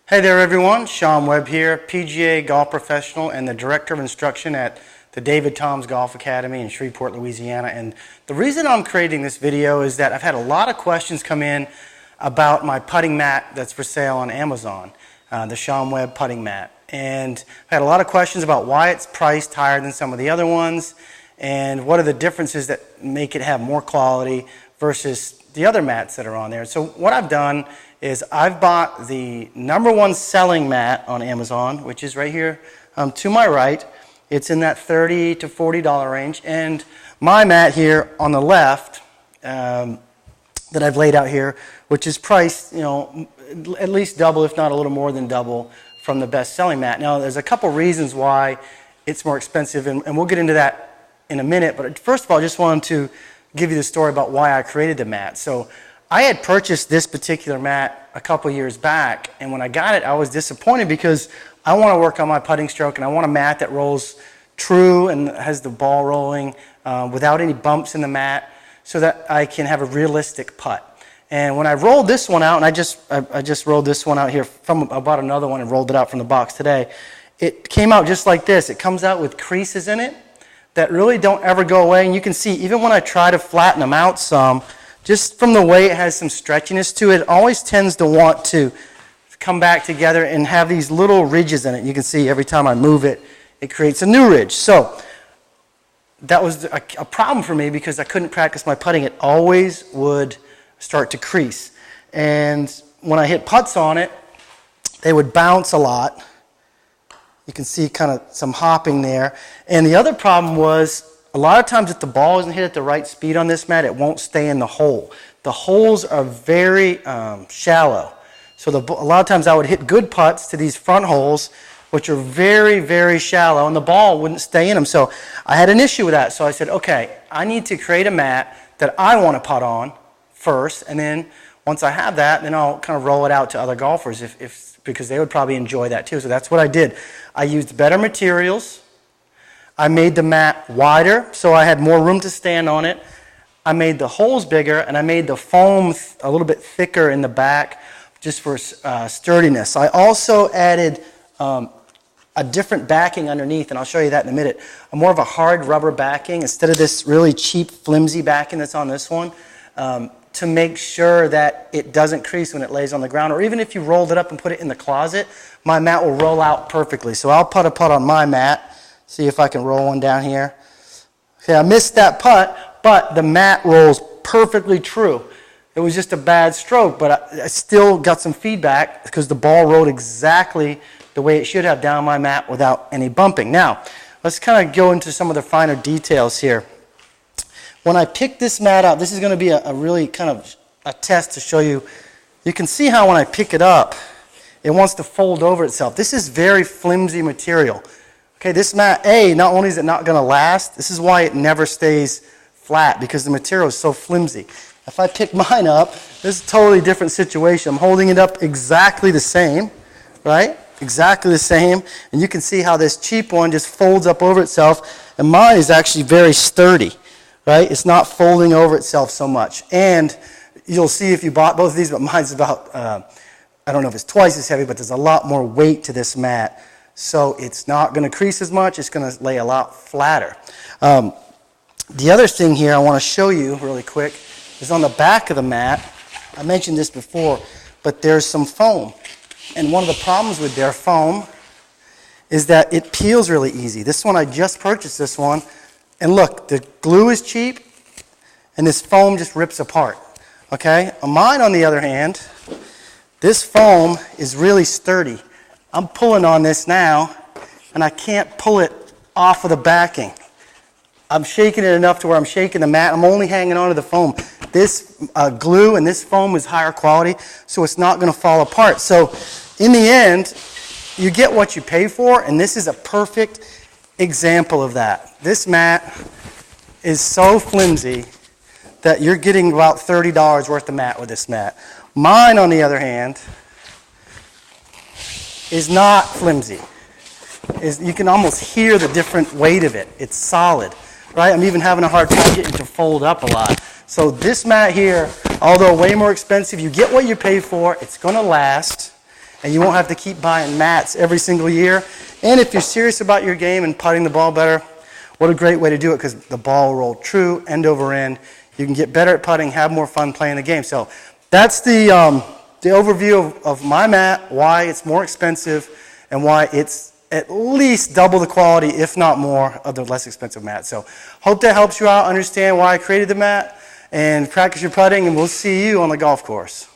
Hey there everyone, Sean Webb here, PGA golf professional and the Director of Instruction at the David Toms Golf Academy in Shreveport, Louisiana. And the reason I'm creating this video is that I've had a lot of questions come in about my putting mat that's for sale on Amazon, the Sean Webb putting mat. And I've had a lot of questions about why it's priced higher than some of the other ones and what are the differences that make it have more quality versus the other mats that are on there. So what I've done is I've bought the #1 selling mat on Amazon, which is right here to my right. It's in that $30 to $40 range. And my mat here on the left that I've laid out here, which is priced, at least double, if not a little more than double, from the best selling mat. Now, there's a couple reasons why it's more expensive, and we'll get into that in a minute. But first of all, I just wanted to give you the story about why I created the mat. So I had purchased this particular mat a couple years back, and when I got it, I was disappointed because I want to work on my putting stroke, and I want a mat that rolls true and has the ball rolling without any bumps in the mat so that I can have a realistic putt. And when I rolled this one out, and I just rolled this one out here I bought another one and rolled it out from the box today, it came out just like this. It comes out with creases in it that really don't ever go away, and you can see even when I try to flatten them out some, just from the way it has some stretchiness to it, it always tends to want to come back together and have these little ridges in it. You can see every time I move it, it creates a new ridge. So that was a problem for me because I couldn't practice my putting. It always would start to crease. And when I hit putts on it, they would bounce a lot. You can see kind of some hopping there. And the other problem was a lot of times if the ball isn't hit at the right speed on this mat, it won't stay in the hole. The holes are very shallow. So a lot of times I would hit good putts to these front holes, which are very, very shallow, and the ball wouldn't stay in them. So I had an issue with that. So I said, okay, I need to create a mat that I want to putt on first, and then once I have that, then I'll kind of roll it out to other golfers because they would probably enjoy that too. So that's what I did. I used better materials. I made the mat wider so I had more room to stand on it. I made the holes bigger, and I made the foam a little bit thicker in the back just for sturdiness. I also added a different backing underneath, and I'll show you that in a minute. More of a hard rubber backing instead of this really cheap, flimsy backing that's on this one, to make sure that it doesn't crease when it lays on the ground. Or even if you rolled it up and put it in the closet, my mat will roll out perfectly. So I'll put a putt on my mat. See if I can roll one down here. Okay, I missed that putt, but the mat rolls perfectly true. It was just a bad stroke, but I still got some feedback because the ball rolled exactly the way it should have down my mat without any bumping. Now, let's kind of go into some of the finer details here. When I picked this mat up, this is going to be a really kind of a test to show you. You can see how when I pick it up, it wants to fold over itself. This is very flimsy material. Okay, this mat, not only is it not going to last, this is why it never stays flat, because the material is so flimsy. If I pick mine up, this is a totally different situation. I'm holding it up exactly the same, right? Exactly the same. And you can see how this cheap one just folds up over itself, and mine is actually very sturdy, right? It's not folding over itself so much. And you'll see if you bought both of these, but mine's about, I don't know if it's twice as heavy, but there's a lot more weight to this mat. So it's not going to crease as much. It's going to lay a lot flatter. The other thing here I want to show you really quick is on the back of the mat. I mentioned this before, but there's some foam. And one of the problems with their foam is that it peels really easy. This one, I just purchased this one. And look, the glue is cheap, and this foam just rips apart. Okay? On mine, on the other hand, this foam is really sturdy. I'm pulling on this now, and I can't pull it off of the backing. I'm shaking it enough to where I'm shaking the mat. I'm only hanging on to the foam. This glue and this foam is higher quality, so it's not going to fall apart. So in the end, you get what you pay for, and this is a perfect example of that. This mat is so flimsy that you're getting about $30 worth of mat with this mat. Mine, on the other hand, is not flimsy. You can almost hear the different weight of it. It's solid, right? I'm even having a hard time getting it to fold up a lot. So this mat here, although way more expensive, you get what you pay for. It's going to last. and you won't have to keep buying mats every single year. And if you're serious about your game and putting the ball better, what a great way to do it, because the ball will roll true, end over end. You can get better at putting, have more fun playing the game. So that's the overview of my mat, why it's more expensive, and why it's at least double the quality, if not more, of the less expensive mat. So hope that helps you out, understand why I created the mat, and practice your putting, and we'll see you on the golf course.